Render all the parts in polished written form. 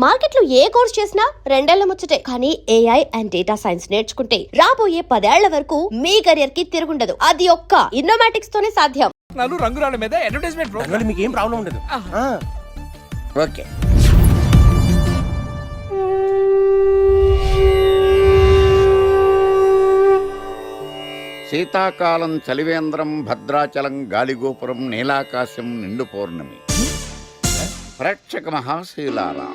మార్కెట్లో ఏ కోర్స్ చేసినా రెండేళ్ల ముచ్చటే. కానీ ఏఐ అండ్ డేటా సైన్స్ నేర్చుకుంటే రాబోయే 10 ఏళ్ల వరకు మీ కెరియర్ కి తిరుగుండదు. అది ఒక్క ఇన్నోమాటిక్స్ తోనే సాధ్యం. రంగురాళ్ళ మీద అడ్వర్టైజ్మెంట్ ప్రోగ్రామ్ మీకు ఏం ప్రాబ్లం ఉండదు. ఓకే, శీతాకాలం చలివేంద్రం భద్రాచలం గాలిగోపురం నీలాకాశం నిండు పౌర్ణమి. ప్రేక్షక మహాశీలారా,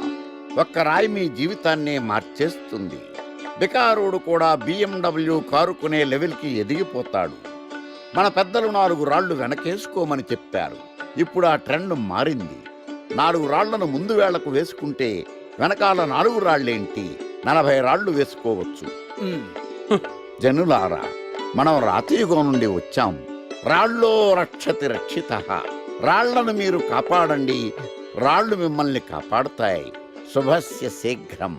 ఒక్క రాయి మీ జీవితాన్నే మార్చేస్తుంది. బికారుడు కూడా BMW కారు కొనే లెవెల్కి ఎదిగిపోతాడు. మన పెద్దలు 4 రాళ్లు వెనకేసుకోమని చెప్పారు. ఇప్పుడు ఆ ట్రెండ్ మారింది. 4 రాళ్లను ముందు వేళ్లకు వేసుకుంటే వెనకాల 4 రాళ్లేంటి 40 రాళ్లు వేసుకోవచ్చు. జనులారా, మనం రాతియుగం నుండి వచ్చాం. రాళ్ళో రక్షతి రక్షిత. రాళ్లను మీరు కాపాడండి, రాళ్లు మిమ్మల్ని కాపాడుతాయి. శుభస్య శీఘ్రం.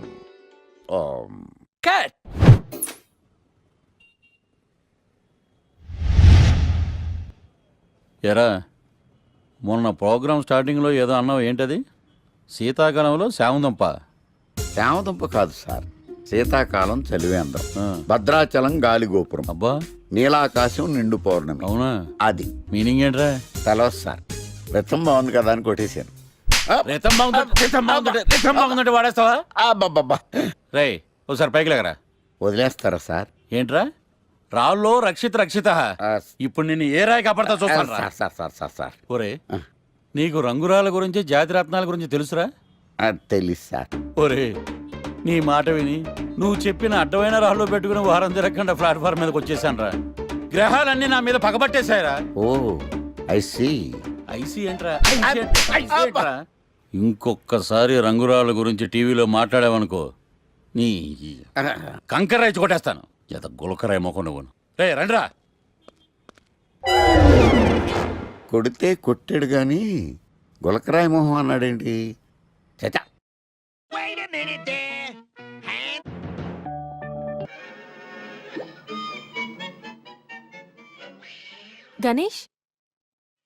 ఓం. కట్. ఎరా, మొన్న ప్రోగ్రామ్ స్టార్టింగ్లో ఏదో అన్నావు, ఏంటది? శీతాకాలంలో శామందంప. శామదుంప కాదు సార్, శీతాకాలం చలివేంద్రం, భద్రాచలం గాలిగోపురం, అబ్బా, నీలాకాశం నిండు పౌర్ణమి. అవునా? అది మీనింగ్ ఏంట్రా? తెలవదు సార్. రతం బాగుంది కదా అని కొట్టేశాను. వాడేస్తావా? అబ్బబ్బబ్బా, రేయ్, ఒకసారి పైకి లేకరా. వదిలేస్తారా సార్? ఏంట్రా? రాళ్ళో రక్షిత. ఇప్పుడు నేను ఏ రాయి కాపాడతా చూస్తాను. Sir sir sir sir sir ఒరే, నీకు రంగురాల గురించి జాతి రత్నాల గురించి తెలుసురా? తెలీదు సార్. ఒరే, నీ మాట విని నువ్వు చెప్పిన అడ్డమైన రాళ్ళు పెట్టుకుని వారం తిరగకుండా ప్లాట్ఫామ్ మీదకి వచ్చేసాను రా. గ్రహాలన్నీ నా మీద పగబట్టేశాయరా. ఓ, ఐ సీ. ఐసీ ఏంట్రా? ఇంకొక్కసారి రంగురాళ్ళ గురించి టీవీలో మాట్లాడావనుకో, నీ కంకర రైచి కొట్టేస్తాను. ఎంత గులకరాయి మొక్క నువ్వు. రే రండిరా. కొడితే కొట్టాడు గాని గులకరాయ మొహం అన్నాడేంటి? చచా. గణేష్,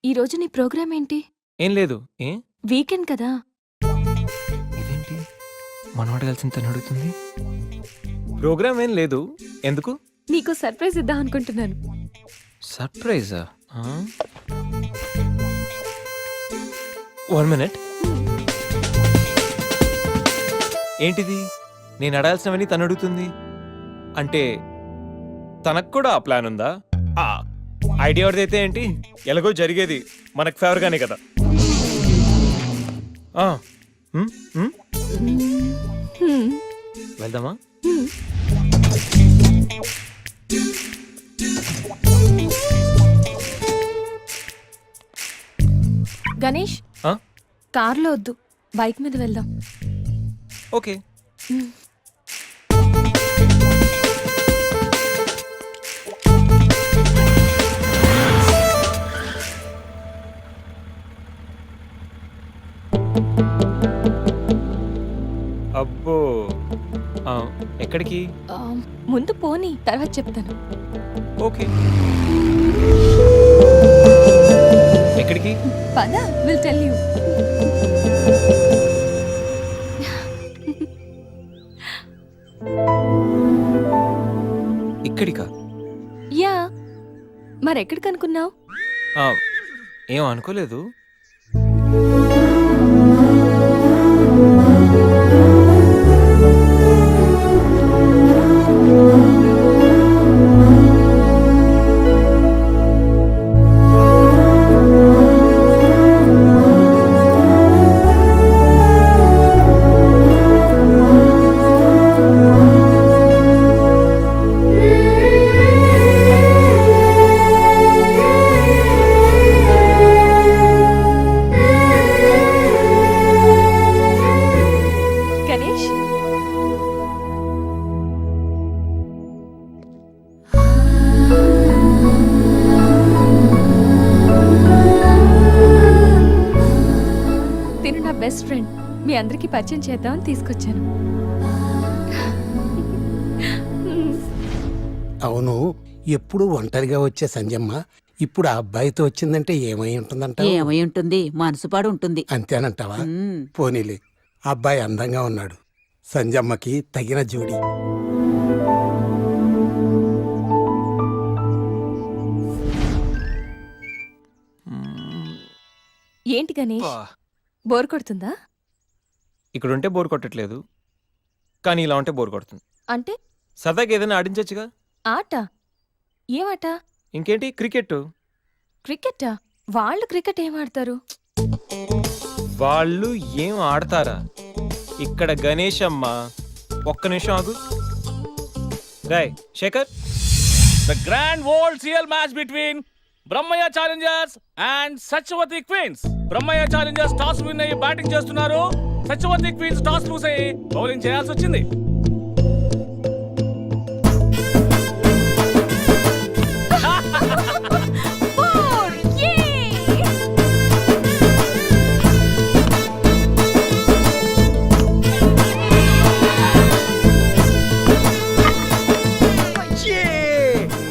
ఈరోజు నీ ప్రోగ్రామ్ ఏంటి? ఏం లేదు. ఏ వీకెండ్ కదా. ఇదేంటి మనవాడు కలిసి తను అడుగుతుంది? ప్రోగ్రామ్ ఏం లేదు. ఎందుకు? నీకు సర్ప్రైజ్ ఇద్దాం అనుకుంటున్నాను. సర్ప్రైజా? 1 మినిట్. ఏంటిది? నేను అడాల్సినవని తను అడుగుతుంది అంటే తనకు కూడా ఆ ప్లాన్ ఉందా? ఐడియా ఎవరిదైతే ఏంటి, ఎలాగో జరిగేది మనకు ఫేవర్ గానే కదా. వెళ్దామా? గణేష్, కార్లో వద్దు, బైక్ మీద వెళ్దాం. ఓకే. అబ్బో, ఎక్కడికి? ముందు పోనీ, తర్వాత చెప్తాను. ఓకే. ఎక్కడికి? పద, విల్ టెల్ యూ. ఇక్కడికా? యా, మరెక్కడికి అనుకున్నావు? ఏం అనుకోలేదు. గణేష్, తిను నా బెస్ట్ ఫ్రెండ్. మీ అందరికీ పరిచయం చేద్దామని తీసుకొచ్చాను. అవును, ఎప్పుడు ఒంటరిగా వచ్చే సంజమ్మ ఇప్పుడు ఆ అబ్బాయితో వచ్చిందంటే ఏమై ఉంటుందంట? ఏమై ఉంటుంది, మనసుపాడు ఉంటుంది. అంతేనంటావా? పోనీలే, అబ్బాయి అందంగా ఉన్నాడు. సంజమ్మకి తగిన జోడి. ఏంటి గణేష్, బా. బోర్ కొడుతుందా? ఇక్కడ ఉంటే బోర్ కొట్టట్లేదు, కానీ ఇలా ఉంటే బోర్ కొడుతుంది. అంటే సరదాగా ఏదైనా ఆడించొచ్చుగా. ఆట? ఏమాట? ఇంకేంటి, క్రికెట్. క్రికెటా? వాళ్ళు క్రికెట్ ఏం ఆడతారు? వాళ్ళు ఏం ఆడతారా? ఇక్కడ గణేష్ అమ్మ. ఒక్క నిమిషం ఆగు. Rai Shekhar, The grand world CL match between Brahmaya Challengers and Sachwati Queens. Brahmaya Challengers toss win అయ్యి బ్యాటింగ్ చేస్తున్నారు. సత్యవతి క్వీన్స్ టాస్ లూస్ అయ్యి బౌలింగ్ చేయాల్సి వచ్చింది.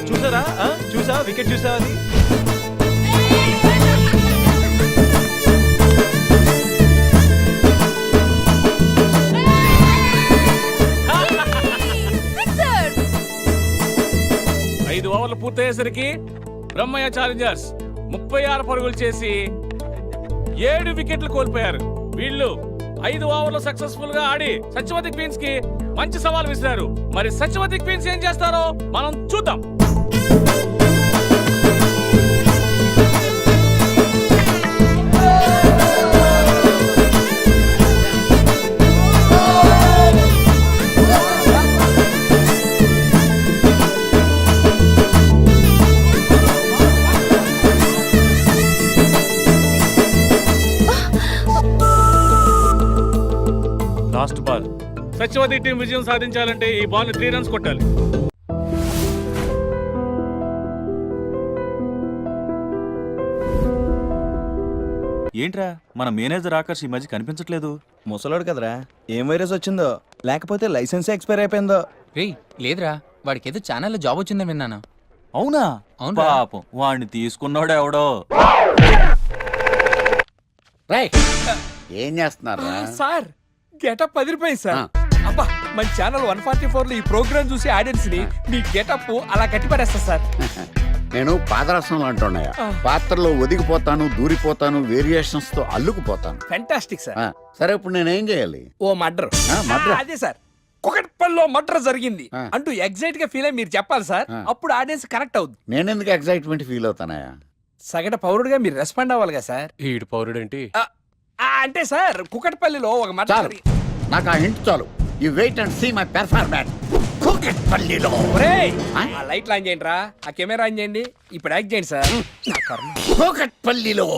చూసారా? చూసా, వికెట్ చూసా అది. ఐదు ఓవర్లు పూర్తయ్యేసరికి బ్రహ్మయ్య ఛాలెంజర్స్ 36 పరుగులు చేసి 7 వికెట్లు కోల్పోయారు. వీళ్ళు 5 ఓవర్లు సక్సెస్ఫుల్ గా ఆడి సత్యవతి క్వీన్స్ కి మంచి సవాల్ విసిరారు. మరి సత్యవతి క్వీన్స్ ఏం చేస్తారో మనం చూద్దాం. Last ball. సత్యవతి టీం విజయం సాధించాలంటే ఈ బాల్ ని 3 రన్స్ కొట్టాలి. ఏంట్రా మన మేనేజర్ ఆకర్ష్ ఈ మధ్య కనిపించట్లేదు. ముసలోడు కదరా, ఏం వైరస్ వచ్చిందో, లేకపోతే లైసెన్స్ ఎక్స్పైర్ అయిపోయిందో. రేయ్ లేదురా, వాడికి ఏదో ఛానల్లో జాబ్ వచ్చిందని విన్నాను. అవునా? అవునురా. పాపం వాడిని తీసుకున్నాడు ఎవడో. రైట్, ఏం చేస్తున్నారు? సార్ గెటప్ అదిరిపోయింది సార్. అబ్బా, మన ఛానల్ 144 లో ఈ ప్రోగ్రామ్ చూసి ఆడియన్స్ ని మీ గెటప్ అలా కట్టిపడేస్తా సార్. నేను పాదరసంలో అంటున్నాయా, పాత్రలో ఒదిగిపోతాను, దూరిపోతాను, వేరియేషన్స్ తో అల్లుకుపోతాను. Fantastic sir. సరే, ఇప్పుడు నేనేం చేయాలి? ఓ మర్డర్. మర్డర్? అదే సార్, కుకట్పల్లిలో మర్డర్ జరిగింది ఆ. అంటూ ఎగ్జైట్ గా ఫీల్ అయ్యి మీరు చెప్పాలి సార్. అప్పుడు ఆడియన్స్ కనెక్ట్ అవుద్ది. నేనెందుకు ఎక్సైట్మెంట్ ఫీల్ అవుతానయా? సగటు పౌరుడుగా మీరు రెస్పాండ్ అవ్వాలి కదా సార్. ఈడు పౌరుడేంటి? అంటే సార్, కుకట్పల్లిలో ఒక మర్డర్ చాలు, నాకు ఆ హింట్ చాలు. You wait and see my performance. కూకట్పల్లిలో ఆ లైట్లు ఆన్ చేయండి రా, ఆ కెమెరా ఆన్ చేయండి, ఇప్పుడు యాక్ట్ చేయండి సార్. నా కర్మ. కూకట్పల్లిలో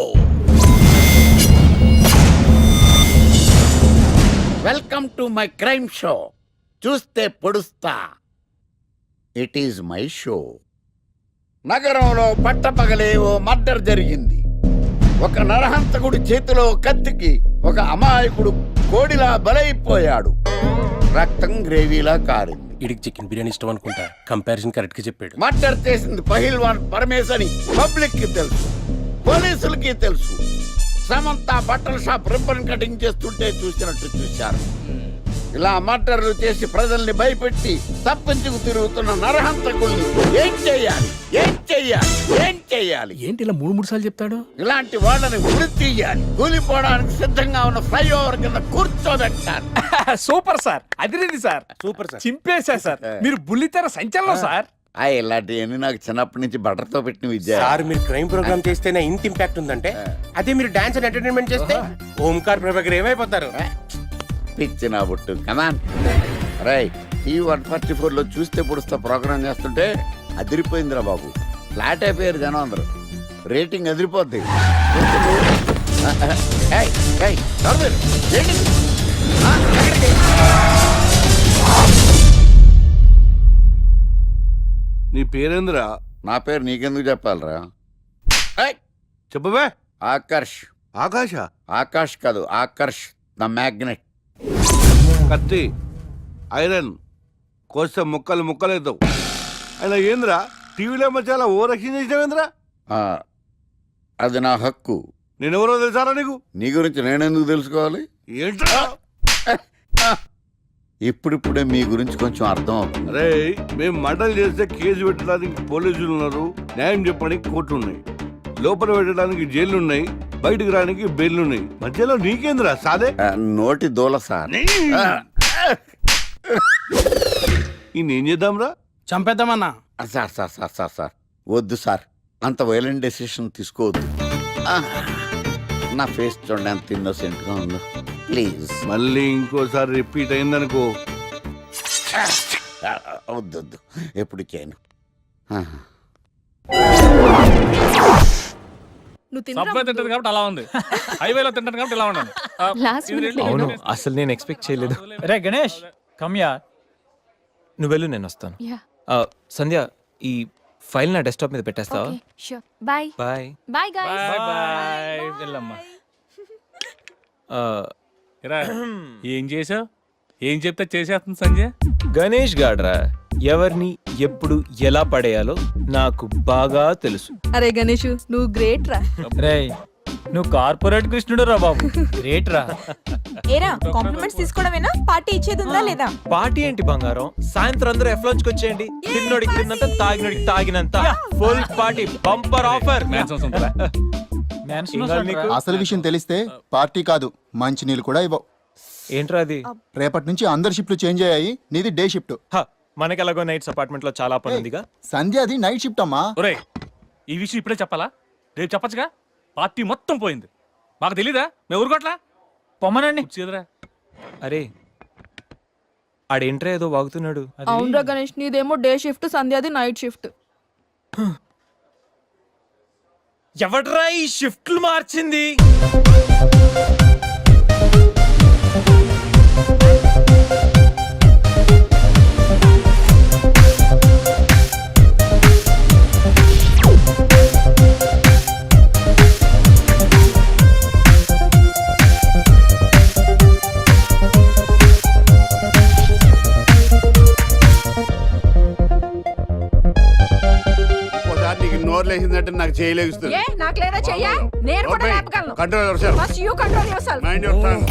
welcome to my crime show. చూస్తే పొడుస్తా, ఇట్ ఈజ్ మై షో. నగరంలో పట్టపగలే ఓ మర్డర్ జరిగింది. ఒక నరహంతకుడు చేతిలో కత్తికి ఒక అమాయకుడు కోడిలా బలైపోయాడు. రక్తం గ్రేవీలా కారింది. ఇడికి చికెన్ బిర్యానీ ఇష్టం అనుకుంటా, కంపారిజన్ కరెక్ట్ గా చెప్పాడు. మర్డర్ చేసింది పహిల్వాన్ పరమేశ్ అని పబ్లిక్ కి తెలుసు, పోలీసులకి తెలుసు. సమంత బట్టల షాప్ రిబ్బన్ కటింగ్ చేస్తుంటే చూసినట్టు చూశారు. ఇలా మర్డర్లు చేసి ప్రజల్ని భయపెట్టి తప్పించుకు తిరుగుతున్న నరహంతకుల్ని ఏం చెయ్యాలి, ఏం చెయ్యాలి, ఏం చెయ్యాలి? ఏంటి ఇలా 3 సార్లు చెప్తాడు? ఇలాంటి వాళ్ళని ఉరి తీయాలి. కూలిపోవడానికి సిద్ధంగా ఉన్న ఫ్లైఓవర్ కింద కూర్చోబెట్టాలి. సూపర్ సార్, అదిరింది సార్. Super sir. చింపేశా సార్, మీరు బుల్లితెర సంచలనం సార్. ఇలాంటివన్నీ నాకు చిన్నప్పటి నుంచి బట్టర్తో పెట్టిన విద్య. సార్, మీరు క్రైమ్ ప్రోగ్రామ్ చేస్తేనే ఇంత ఇంపాక్ట్ ఉందంటే, అదే మీరు డాన్స్ అండ్ ఎంటర్టైన్మెంట్ చేస్తే ఓంకార్ ప్రభాకర్ ఏమైపోతారు? పిచ్చి నా బుట్టు కమాన్. రైట్, ఈ 144 లో చూస్తే పొడుస్తా ప్రోగ్రామ్ చేస్తుంటే అదిరిపోయిందిరా బాబు. ఫ్లాట్ అయిపోయారు జనం అందరూ. రేటింగ్ అదిరిపోద్ది. ఏయ్, ఏయ్, ఎవరు మీరు? ఏంటి? ఎక్కడికి? నీ పేరేంద్రా? నా పేరు నీకెందుకు చెప్పాలరా? చెప్పవే. ఆకర్ష్. ఆకాశ? ఆకాష్ కాదు, ఆకర్ష్ ద మ్యాగ్నెట్. కత్తి, ఐరన్ కోస్తే ముక్కలు ముక్కలేద్దావు. అయినా ఏంద్రా టీవీలో మధ్య ఓ రక్షణ చేసినావేంద్రా? అది నా హక్కు. నేనెవరో తెలుసారా నీకు? నీ గురించి నేనెందుకు తెలుసుకోవాలి? ఏంట్రా ఇప్పుడిప్పుడే మీ గురించి కొంచెం అర్థం అవుతుంది. అరే మేము మర్డర్ చేస్తే కేసు పెట్టడానికి పోలీసులు ఉన్నారు, న్యాయం చెప్పడానికి కోర్టు ఉన్నాయి, లోపల పెట్టడానికి జైలు ఉన్నాయి, బయటకు రావడానికి బెయిల్ ఉన్నాయి. మధ్యలో నీకేంద్రా సాదే? నోటి దూల సార్. ఈయనేం చేద్దాంరా? చంపేద్దామన్నా. Sir sir sir sir sir వద్దు సార్, అంత వైలెంట్ డెసిషన్ తీసుకోవద్దు. ఆ, నా ఫేస్ చూడండి ఎంత ఇన్నోసెంట్గా ఉందో. ప్లీజ్ మళ్ళీ ఇంకోసారి రిపీట్ అయిందనుకో. వద్దు వద్దు, ఎప్పుడు చేయను. సబ్వే తింటది కాబట్టి అలా ఉంది, హైవేలో తింటాను కాబట్టి ఇలా ఉన్నాను. Last minute లో అవును, అసలు నేను ఎక్స్పెక్ట్ చేయలేదు. రే గణేష్ కమ్యా. నువ్వు వెళ్ళు, నేను వస్తాను. యా సంధ్య, ఈ ఫైల్ నా డెస్క్టాప్ మీద పెట్టేస్తావా? Okay sure bye bye. Bye guys bye bye. వెళ్ళమ్మా. ఇరా, ఏం చేసావు? ఏం చెప్తే చేసేస్తుంది సంజయ్. గణేష్ గాడ్రా, ఎవరిని ఎప్పుడు ఎలా పడేయాలో నాకు బాగా తెలుసు. అరే గణేష్ నువ్వు గ్రేట్ రా. రే నువ్వు కార్పొరేట్ కృష్ణుడు రా బాబు, గ్రేట్ రా. ఏరా కాంప్లిమెంట్స్ తీసుకోవడమేనా, పార్టీ ఇచ్చేది ఉందా లేదా? పార్టీ ఏంటి బంగారం, సాయంత్రం అందరూ ఎఫ్లాంచ్కి వచ్చేయండి. తిన్నోడికి తిన్నంత, తాగినోడికి తాగినంత, ఫుల్ పార్టీ, బంపర్ ఆఫర్. మ్యాన్సన్స్ ఉంటుందా? అసలు విషయం తెలిస్తే పార్టీ కాదు మంచి నీళ్ళు కూడా ఇవ్వవు. ఏంట్రా అది? రేపటి నుంచి అందరి షిఫ్ట్లు చేంజ్ అయ్యాయి, నీది డే షిఫ్ట్. మనకి ఎలాగో నైట్స్ అపార్ట్మెంట్ లో చాలా పని ఉందిగా. సంధ్య అది నైట్ షిఫ్ట్ అమ్మా. ఒరేయ్, ఈ విషయం ఇప్పుడే చెప్పాలా? రేపు చెప్పచ్చుగా. పార్టీ మొత్తం పోయింది, మాకు తెలీదా? మేము ఊరుకోట్లా. పొమ్మనండి. చేదురా. అరే ఆడేంట్రా ఏదో వాగుతున్నాడు. అవునరా గణేష్, నీదేమో డే షిఫ్ట్, సంధ్యాది నైట్ షిఫ్ట్. ఎవడ్రా ఈ షిఫ్ట్లు మార్చింది? నోర్లేసిందంటే నాకు చేయలేస్తుంది. నాకు లేదా చెయ్యా, నేను కూడా లేపగలను. Control yourself. First you control yourself. Mind your tongue.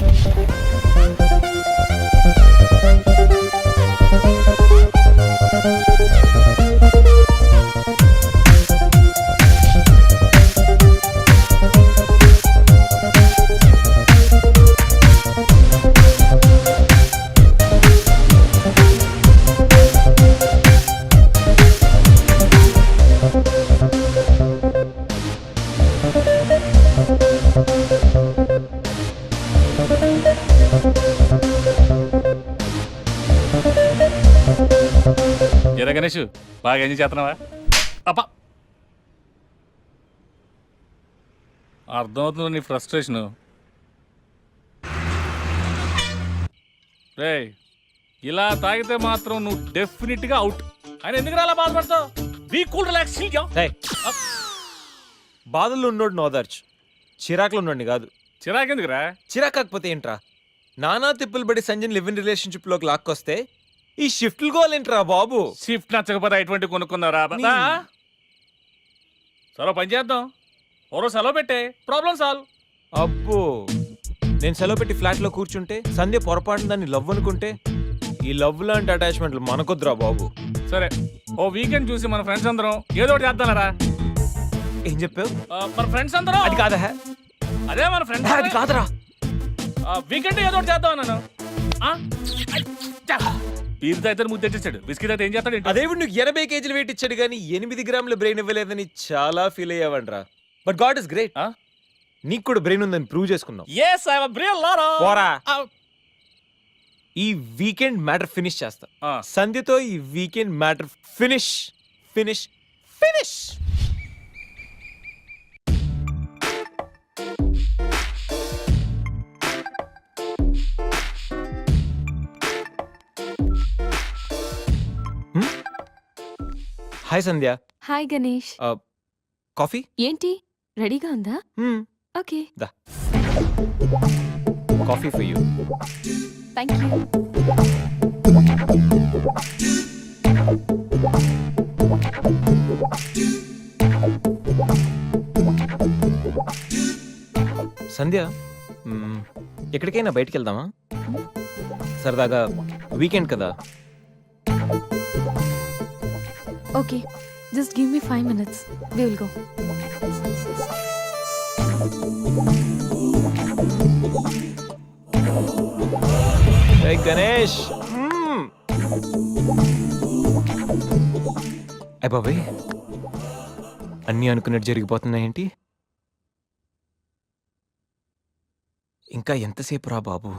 ఎరా గణేష్, బాగా ఎంజాయ్ చేస్తున్నావా? అప్పా, అర్థమవుతుంది నీ ఫ్రస్ట్రేషన్. రే, ఇలా తాగితే మాత్రం నువ్వు డెఫినెట్ గా అవుట్. ఆయన ఎందుకు అలా బాధపడతావు? Be cool, relax. బాధల్లో ఉన్నోడు నోదార్చు, చిరాకులు ఉన్నోడిని కాదు. చిరాకెందుకురా? చిరాకాకపోతే ఏంట్రా? నానా తిప్పులు పడి సంజయ్ లివ్ ఇన్ రిలేషన్షిప్ లోకి లాక్కొస్తే ఈ షిఫ్ట్లు గోలేంట్రా బాబు? షిఫ్ట్ నచ్చకపోతే ఎటువంటి కొనుక్కున్నారా? సరే పని చేద్దాం, ఓరో సెలవు పెట్టే, ప్రాబ్లం సాల్వ్. అబ్బో, నేను సెలవు పెట్టి ఫ్లాట్ లో కూర్చుంటే సంధ్య పొరపాటున దాన్ని లవ్ అనుకుంటే, ఈ లవ్ లాంటి అటాచ్మెంట్లు మనకొద్దురా బాబు. సరే, ఓ వీకెండ్ చూసి మన ఫ్రెండ్స్ అందరం ఏదో ఒకటి చేద్దాంరా. ఏం చెప్పావు? మన ఫ్రెండ్స్ అందరం. అది కాదా? అదే మన ఫ్రెండ్స్. అది కాదురా. వీకెండ్ ఏదో ఒకటి చేద్దాం అన్నాను. పీరుతో అయితే ముద్దు తెచ్చాడు, బిస్కెట్ అయితే ఏం చేస్తాడు? అదేవిడు నువ్వు 80 కేజీలు వెయిట్ ఇచ్చాడు కానీ 8 గ్రాముల బ్రెయిన్ ఇవ్వలేదని చాలా ఫీల్ అయ్యావంట్రా. బట్ గాడ్ ఇస్ గ్రేట్, నీకు కూడా బ్రెయిన్ ఉందని ప్రూవ్ చేసుకున్నావు. yes I have a brain laro. పోరా. ఈ వీకెండ్ మ్యాటర్ ఫినిష్ చేస్తా. సంధ్యతో ఈ weekend matter finish finish finish. Hi Sandhya. Hi Ganesh. Coffee ఏంటి రెడీగా ఉందా? ఓకే, దా. Coffee for you. Thank you. Sandhya, ఎక్కడికైనా బయటికి వెళ్దామా? సరదాగా వీకెండ్ కదా. Okay, just give me 5 minutes. We will go. Hey Ganesh. అయ్ బాబాయ్, అన్నీ అనుకున్నట్టు జరిగిపోతున్నాయేంటి? ఇంకా ఎంతసేపు రా బాబు.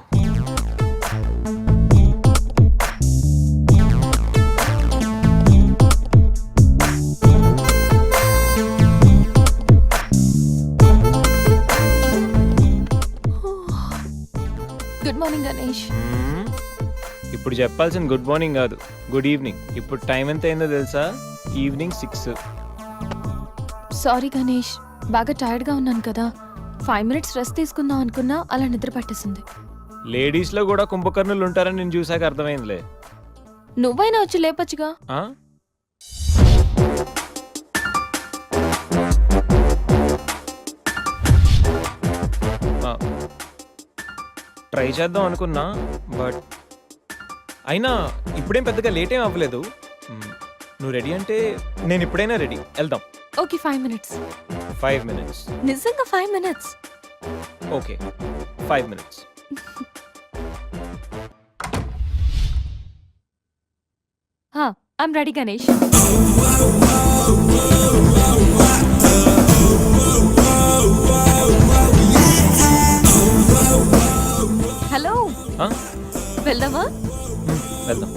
Good morning Ganesh. ఇప్పుడు చెప్పాల్సిన గుడ్ మార్నింగ్ కాదు, గుడ్ ఈవినింగ్. ఇప్పుడు టైం ఎంత అయిందో తెలుసా? ఈవినింగ్ 6. సారీ గణేష్, బాగా టైర్డ్గా ఉన్నాను కదా. 5 minutes రెస్ట్ తీసుకుందాం అనుకున్నా, అలా నిద్ర పట్టేసింది. లేడీస్లో కూడా కుంభకర్ణులు ఉంటారని నేను చూసాక అర్థమైందిలే. నువ్వైనా వచ్చి లేపచ్చుగా. ఆ? ట్రై చేద్దాం అనుకున్నా, బట్ అయినా ఇప్పుడేం పెద్దగా లేట్ ఏం అవ్వలేదు. నువ్వు రెడీ అంటే నేను ఇప్పుడైనా రెడీ. వెళ్దాం. Okay, 5 minutes. 5 minutes. నిజంగా 5 minutes. Okay, 5 minutes. I'm ready Ganesh. Hello, ఆ? వెళ్దామా? వెళ్దాం.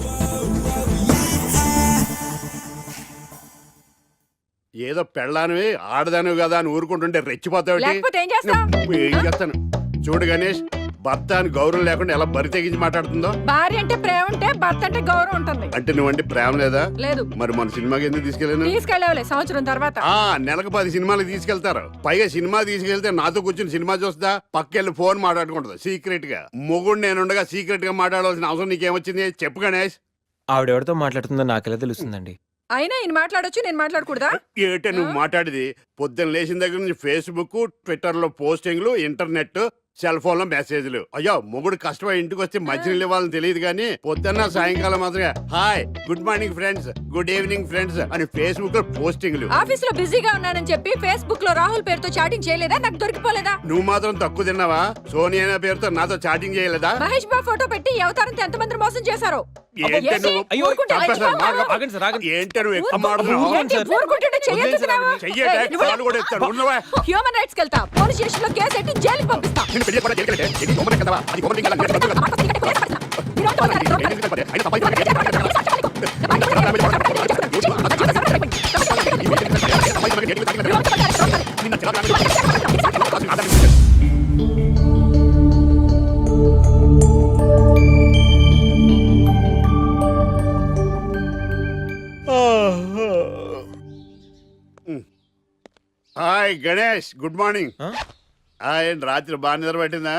ఏదో పెళ్ళానివి ఆడదానివి కదా అని ఊరుకుంటుంటే రెచ్చిపోతావు. లేకపోతే ఏం చేస్తావ్? ఏం చేస్తాను చూడు గణేష్, భర్త అని గౌరవం లేకుండా ఎలా బరి తెగించి మాట్లాడుతుందో. భార్య అంటే ప్రేమ ఉంటే భర్త అంటే గౌరవం ఉంటుంది. అంటే నువ్వంటే ప్రేమ లేదా? లేదు. మరి మన సినిమాకి ఎందుకు తీసుకెళ్ళాను? తీసుకెళ్ళవలే సంవత్సరం తర్వాత. నెలకు 10 సినిమాలకు తీసుకెళ్తారు. పైగా సినిమా తీసుకెళ్తే నాతో కూర్చుని సినిమా చూస్తా, పక్కెళ్ళి ఫోన్ మాట్లాడుకుంటుంది సీక్రెట్ గా. మొగుడు నేనుండగా సీక్రెట్ గా మాట్లాడాల్సిన అవసరం నీకేమొచ్చింది చెప్పు గణేష్. ఆవిడెవరితో మాట్లాడుతుందో నాకెలా తెలుస్తుందండి? అయినా ఈయన మాట్లాడొచ్చు, నేను మాట్లాడకూడదా? ఏటే నువ్వు మాట్లాడేది? పొద్దున్న లేచిన దగ్గర నుంచి ఫేస్బుక్, ట్విట్టర్ లో పోస్టింగ్లు, ఇంటర్నెట్, సెల్ ఫోన్ లో మెసేజ్లు. అయ్యో మొగుడు కష్టమై ఇంటికి వస్తే మంచినీళ్ళు ఇవ్వాలని తెలియదు కానీ పొద్దున్న సాయంకాలం మాత్రమే hi, good morning friends, good evening friends అని ఫేస్బుక్ లో పోస్టింగ్లు. ఆఫీస్ లో బిజీగా ఉన్నానని చెప్పి ఫేస్బుక్ లో రాహుల్ పేరుతో చాటింగ్ చేయలేదా? నాకు దొరికిపోలేదా? నువ్వు మాత్రం తక్కువ తిన్నావా? సోనియా అనే పేరుతో నాతో చాటింగ్ చేయలేదా? మహేష్ బాబు ఫోటో పెట్టి అవతారంతో ఎంతమంది మోసం చేశారు. ఏంటి నువ్వు? అయ్యో, ఊరుకుంటే చంపేస్తాను. ఆగండి, ఆగండి సార్, ఆగండి. ఏంటి నువ్వు ఎక్కువ మాట్లాడుతున్నావు? ఏంటి ఊరుకుంటుంటే చెయ్యొద్దుతున్నావా? చెయ్యటే కాలు కూడా ఎత్తాను. ఉన్నవా? హ్యూమన్ రైట్స్ కెళ్తా, పోలీస్ స్టేషన్ లో కేసు ఎట్టి జైలుకి పంపిస్తా. నిన్ను పెళ్లి చెప్పడా జైలుకెళ్ళే? ఇది గవర్నమెంట్ కదా, అది గవర్నమెంట్ కదా, నేను బతుకు కదా. ఎందుకు చెప్పదే? అయినా హాయ్ గణేష్, గుడ్ మార్నింగ్. రాత్రి బాగా నిద్ర పట్టిందా?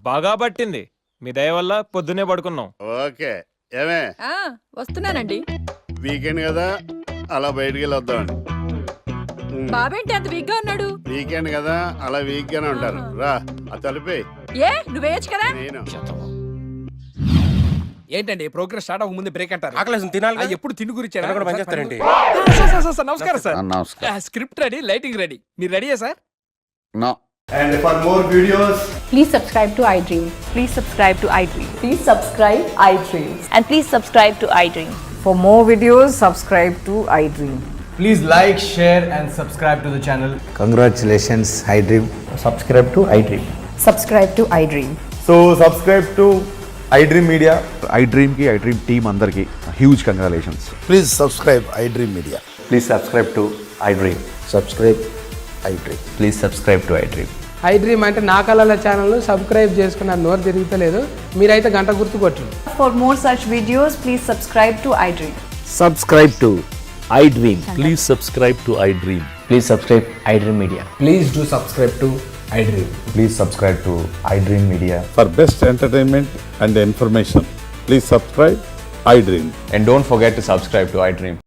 బాగా పట్టింది. మీ దయ వల్ల పొద్దునే పడుకున్నాం. ఓకే. ఏమే వస్తున్నానండి. వీకెండ్ కదా, అలా బయటికి వెళ్ళి వద్దామని. బాబేంటి అంత వీక్ గా ఉన్నాడు? వీకెండ్ కదా, అలా వీక్ గానే ఉంటారు. రా ఆ తలిపే. ఏ నువ్వేయచ్చు కదా? నేను ఏంటండి ప్రోగ్రెస్ స్టార్ట్ అవ్వక ముందు బ్రేక్ అంటారు? ఆకలేసం తినాలి కదా? ఎప్పుడు తిని గురించి ఎక్కడ కూడా పని చేస్తారేంటి? సార్ నమస్కారం సార్. నమస్కారం. Script ready, lighting ready. మీరు రెడీయా sir? No. And for more videos, Please subscribe to iDream. Please subscribe to iDream. Please subscribe iDream. And please subscribe to iDream. For more videos, subscribe to iDream. please like, share and subscribe to the channel. Congratulations, iDream. Subscribe to iDream. Subscribe to iDream. So subscribe to iDream Media. iDream కి iDream team అందరికి huge congratulations. Please subscribe iDream Media. Please subscribe to iDream. Subscribe iDream. Please subscribe to iDream. iDream అంటే నా కళల channel subscribe చేసుకున్న నోరు తిరుగుతలేదు. మీరైతే గంట గుర్తు కొట్టండి. For more such videos, please subscribe to iDream. Subscribe to iDream. Please subscribe to iDream. Please subscribe iDream Media. Please do subscribe to iDream. Please subscribe to iDream Media. For best entertainment and information please subscribe iDream. And don't forget to subscribe to iDream.